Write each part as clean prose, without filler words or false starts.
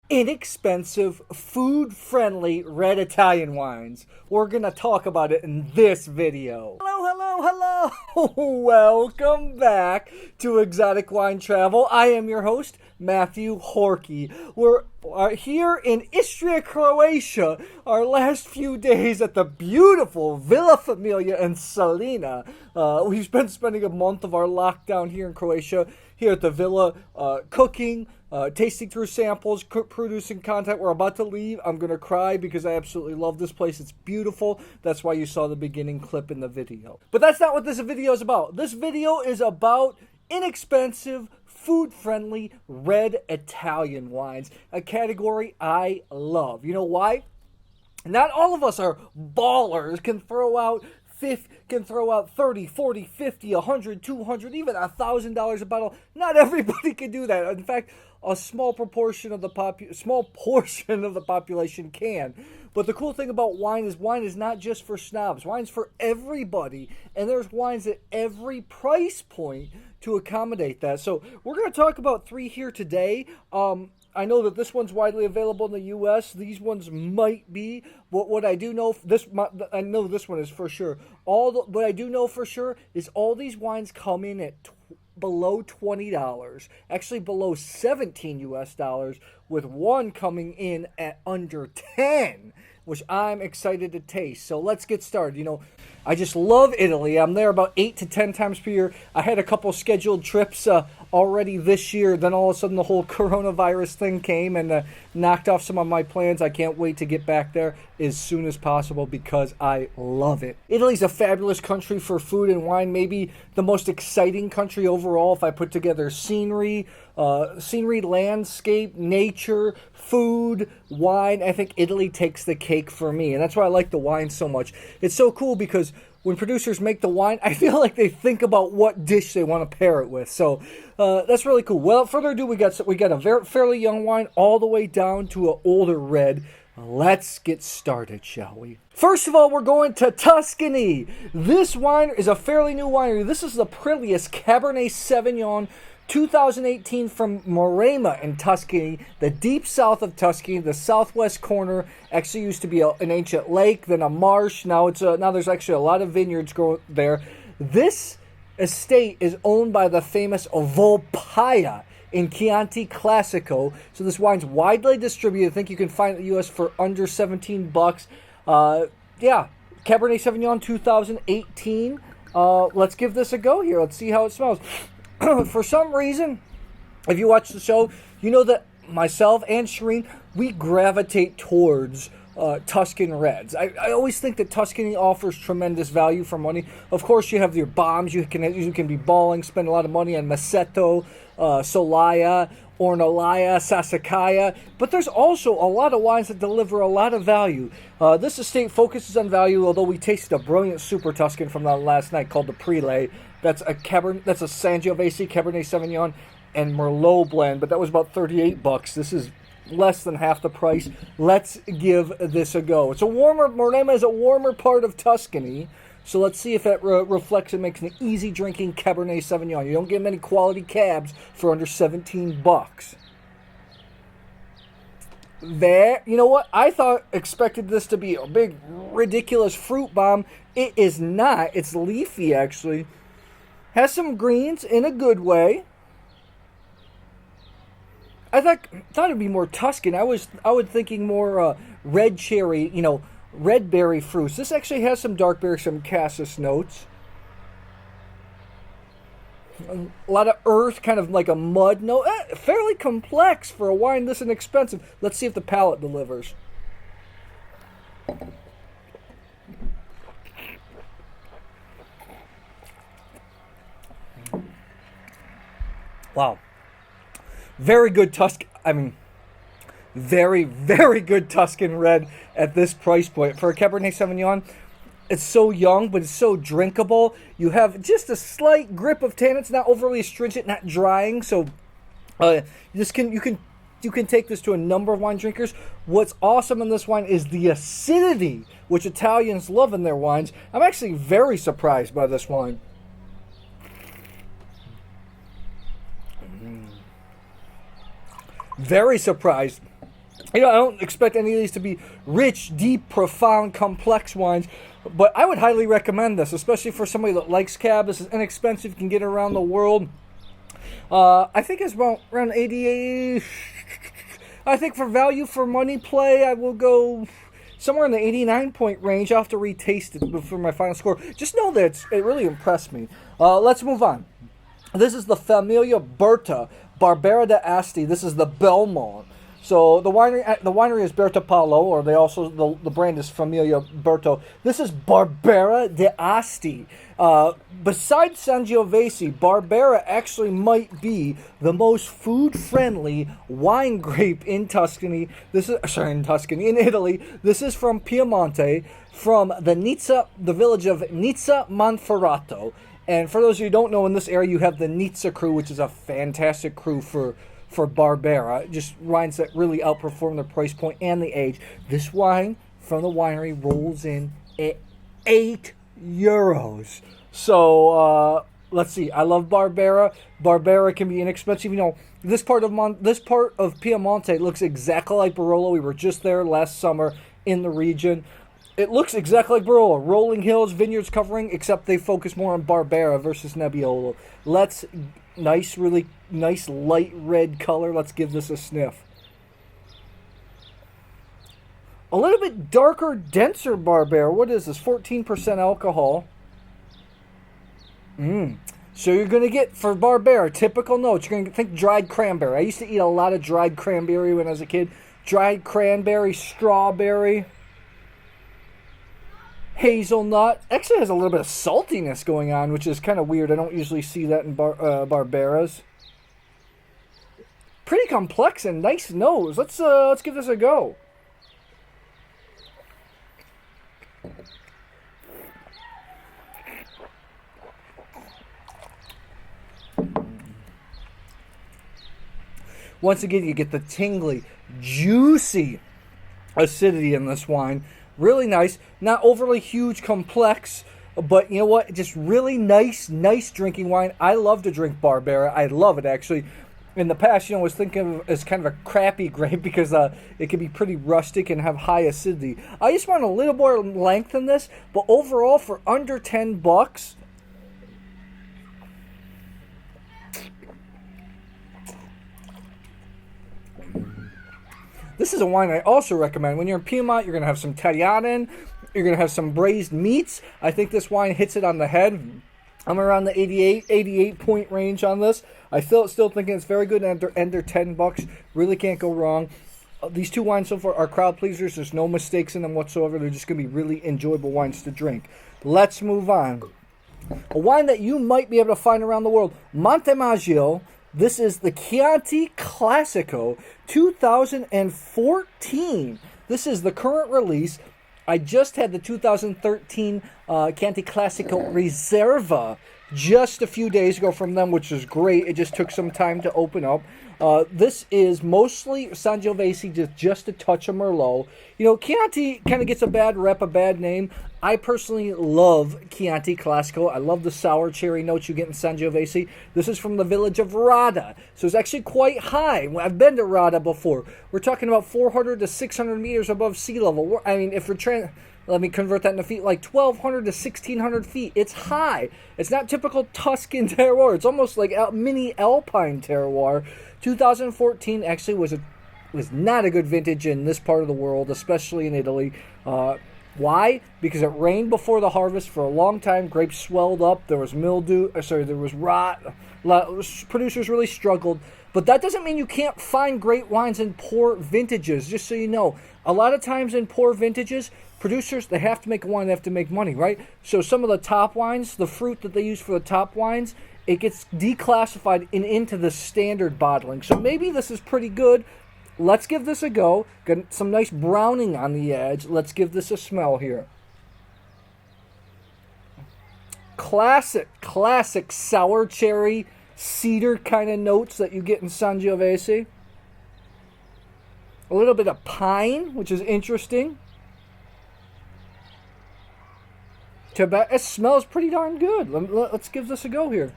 inexpensive, food-friendly red Italian wines. We're gonna talk about it in this video. Hello! Welcome back to Exotic Wine Travel. I am your host, Matthew Horkey. We're here in Istria, Croatia, our last few days at the beautiful Villa Famigla in Salina. We've been spending a month of our lockdown here in Croatia, here at the villa, cooking, tasting through samples, producing content. We're about to leave. I'm going to cry because I absolutely love this place. It's beautiful. That's why you saw the beginning clip in the video. But that's not what this video is about. This video is about inexpensive, food-friendly, red Italian wines, a category I love. You know why? Not all of us are ballers, can throw out 30, 40, 50, 100, 200, even $1,000 a bottle. Not everybody can do that. In fact, a small portion of the population can. But the cool thing about wine is not just for snobs. Wine's for everybody, and there's wines at every price point to accommodate that. So we're going to talk about three here today. I know that this one's widely available in the U.S. These ones might be, but what I do know, I know this one is for sure. What I do know for sure is all these wines come in at below $20, actually below $17 US, with one coming in at under 10, which I'm excited to taste. So let's get started. You know, I just love Italy. I'm there about 8 to 10 times per year. I had a couple scheduled trips already this year. Then all of a sudden the whole coronavirus thing came and knocked off some of my plans. I can't wait to get back there as soon as possible because I love it. Italy's a fabulous country for food and wine. Maybe the most exciting country overall if I put together scenery, landscape, nature, food, wine. I think Italy takes the cake for me, and that's why I like the wine so much. It's so cool because when producers make the wine, I feel like they think about what dish they want to pair it with. So that's really cool. Without further ado, we got a fairly young wine all the way down to an older red. Let's get started, shall we? First of all, we're going to Tuscany. This wine is a fairly new winery. This is the Prelius Cabernet Sauvignon 2018 from Montemaggio in Tuscany, the deep south of Tuscany, the southwest corner. Actually used to be an ancient lake, then a marsh. Now there's actually a lot of vineyards growing there. This estate is owned by the famous Volpaia in Chianti Classico. So this wine's widely distributed. I think you can find it in the U.S. for under $17. Yeah, Cabernet Sauvignon 2018. Let's give this a go here. Let's see how it smells. For some reason, if you watch the show, you know that myself and Shireen, we gravitate towards Tuscan reds. I always think that Tuscany offers tremendous value for money. Of course, you have your bombs. You can be balling, spend a lot of money on Masetto, Solaya, Ornellaia, Sassicaia. But there's also a lot of wines that deliver a lot of value. This estate focuses on value, although we tasted a brilliant Super Tuscan from last night called the Prelius. That's a Sangiovese Cabernet Sauvignon and Merlot blend, but that was about $38. This is less than half the price. Let's give this a go. Montemaggio is a warmer part of Tuscany, so let's see if that reflects and makes an easy drinking Cabernet Sauvignon. You don't get many quality cabs for under $17. You know what? Expected this to be a big, ridiculous fruit bomb. It is not. It's leafy, actually. Has some greens in a good way. I thought it'd be more Tuscan. I was thinking more red cherry, red berry fruits. This actually has some dark berry, some cassis notes. A lot of earth, kind of like a mud note. Fairly complex for a wine this inexpensive. Let's see if the palate delivers. Wow. Very good very, very good Tuscan red at this price point. For a Cabernet Sauvignon, it's so young, but it's so drinkable. You have just a slight grip of tannins, not overly astringent, not drying. So you can take this to a number of wine drinkers. What's awesome in this wine is the acidity, which Italians love in their wines. I'm actually very surprised by this wine. Very surprised. You know, I don't expect any of these to be rich, deep, profound, complex wines, but I would highly recommend this, especially for somebody that likes cab. This is inexpensive, you can get it around the world. I think it's about around 88. I think for value for money play, I will go somewhere in the 89 point range. I'll have to retaste it before my final score. Just know that it really impressed me. Let's move on. This is the Famigla Berta, Barbera d'Asti. This is the Belmon. So the winery is Berta Paolo, or the brand is Famiglia Berto. This is Barbera d'Asti. Besides Sangiovese, Barbera actually might be the most food-friendly wine grape in Tuscany. In Italy. This is from Piedmont, from the village of Nizza Monferrato. And for those of you who don't know, in this area you have the Nizza crew, which is a fantastic crew for Barbera. Just wines that really outperform their price point and the age. This wine from the winery rolls in at €8. So let's see. I love Barbera. Barbera can be inexpensive. You know, this part of Piedmont looks exactly like Barolo. We were just there last summer in the region. It looks exactly like Barolo. Rolling hills, vineyards covering, except they focus more on Barbera versus Nebbiolo. Really nice light red color. Let's give this a sniff. A little bit darker, denser Barbera. What is this? 14% alcohol. So you're going to get, for Barbera, typical notes. You're going to think dried cranberry. I used to eat a lot of dried cranberry when I was a kid. Dried cranberry, strawberry, hazelnut. Actually has a little bit of saltiness going on, which is kind of weird. I don't usually see that in Barberas. Pretty complex and nice nose. Let's give this a go. Once again, you get the tingly, juicy acidity in this wine. Really nice. Not overly huge, complex, but you know what? Just really nice drinking wine. I love to drink Barbera. I love it, actually. In the past, I was thinking of it as kind of a crappy grape because it can be pretty rustic and have high acidity. I just want a little more length in this, but overall, for under $10, this is a wine I also recommend. When you're in Piedmont, you're going to have some tagliatelle. You're going to have some braised meats. I think this wine hits it on the head. I'm around the 88 point range on this. I still thinking it's very good under $10. Really can't go wrong. These two wines so far are crowd pleasers. There's no mistakes in them whatsoever. They're just going to be really enjoyable wines to drink. Let's move on. A wine that you might be able to find around the world. Montemaggio. This is the Chianti Classico 2014. This is the current release. I just had the 2013 Chianti Classico Riserva just a few days ago from them, which is great. It just took some time to open up. This is mostly Sangiovese, just a touch of Merlot. You know, Chianti kind of gets a bad rep, a bad name. I personally love Chianti Classico. I love the sour cherry notes you get in Sangiovese. This is from the village of Rada, so it's actually quite high. I've been to Rada before. We're talking about 400 to 600 meters above sea level. I mean, if we're let me convert that into feet, like 1,200 to 1,600 feet. It's high. It's not typical Tuscan terroir. It's almost like mini alpine terroir. 2014 actually was not a good vintage in this part of the world, especially in Italy. Why? Because it rained before the harvest for a long time. Grapes swelled up. There was mildew. There was rot. Producers really struggled. But that doesn't mean you can't find great wines in poor vintages, just so you know. A lot of times in poor vintages, producers, they have to make a wine, they have to make money, right? So some of the top wines, the fruit that they use for the top wines, it gets declassified into the standard bottling. So maybe this is pretty good. Let's give this a go. Got some nice browning on the edge. Let's give this a smell here. Classic sour cherry, cedar kind of notes that you get in Sangiovese. A little bit of pine, which is interesting. It smells pretty darn good. Let's give this a go here.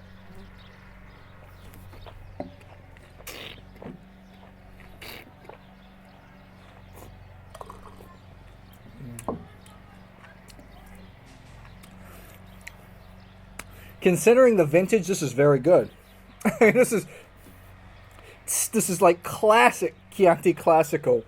Considering the vintage, this is very good. This is like classic Chianti Classico.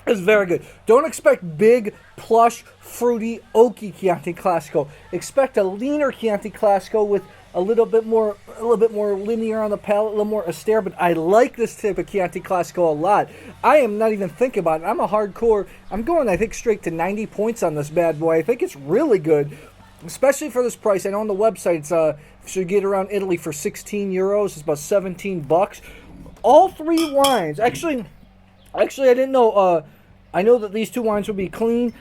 It's very good. Don't expect big, plush, fruity, oaky Chianti Classico. Expect a leaner Chianti Classico with a little bit more linear on the palate, a little more austere. But I like this type of Chianti Classico a lot. I am not even thinking about it. I'm a hardcore. I'm going, I think, straight to 90 points on this bad boy. I think it's really good, especially for this price. I know on the website it's should get around Italy for 16 euros. It's about 17 bucks. All three wines. Actually, I didn't know. I know that these two wines would be clean.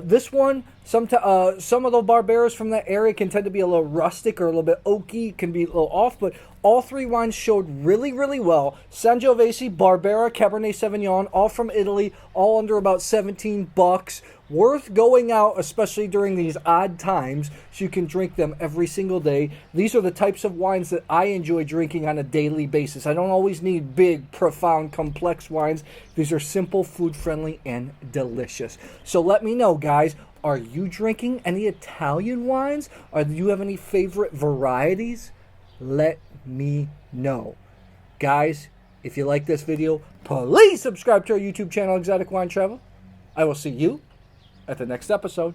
This one, some of the Barberas from that area can tend to be a little rustic or a little bit oaky, can be a little off, but all three wines showed really, really well. Sangiovese, Barbera, Cabernet Sauvignon, all from Italy, all under about 17 bucks. Worth going out, especially during these odd times, so you can drink them every single day. These are the types of wines that I enjoy drinking on a daily basis. I don't always need big, profound, complex wines. These are simple, food-friendly, and delicious. So let me know, guys, are you drinking any Italian wines? Or do you have any favorite varieties? Let me know. Guys, if you like this video, please subscribe to our YouTube channel, Exotic Wine Travel. I will see you at the next episode.